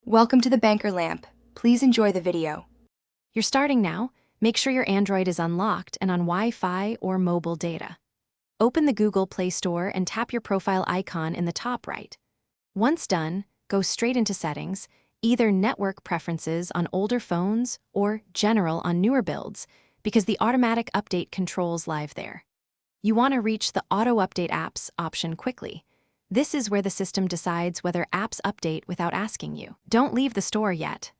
Welcome to the Banker Lamp. Please enjoy the video. You're starting now. Make sure your Android is unlocked and on Wi-Fi or mobile data. Open the Google Play Store and tap your profile icon in the top right. Once done, go straight into Settings, either Network Preferences on older phones or General on newer builds, because the automatic update controls live there. You want to reach the Auto Update Apps option quickly. This is where the system decides whether apps update without asking you. Don't leave the store yet.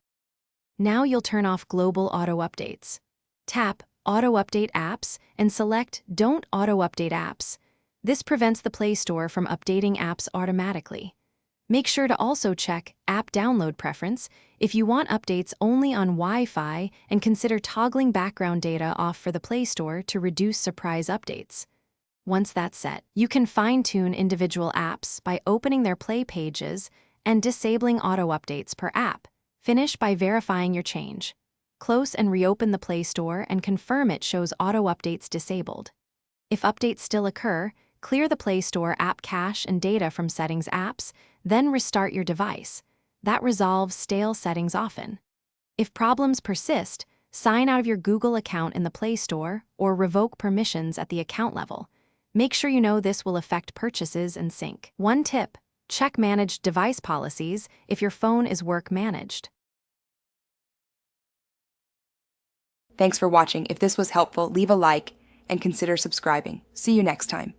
Now you'll turn off Global Auto Updates. Tap Auto Update Apps and select Don't Auto Update Apps. This prevents the Play Store from updating apps automatically. Make sure to also check App Download Preference if you want updates only on Wi-Fi, and consider toggling background data off for the Play Store to reduce surprise updates. Once that's set, you can fine-tune individual apps by opening their Play pages and disabling auto updates per app. Finish by verifying your change. Close and reopen the Play Store and confirm it shows auto updates disabled. If updates still occur, clear the Play Store app cache and data from Settings apps, then restart your device. That resolves stale settings often. If problems persist, sign out of your Google account in the Play Store or revoke permissions at the account level. Make sure you know this will affect purchases and sync. One tip: check Managed Device Policies if your phone is work managed. Thanks for watching. If this was helpful, leave a like and consider subscribing. See you next time.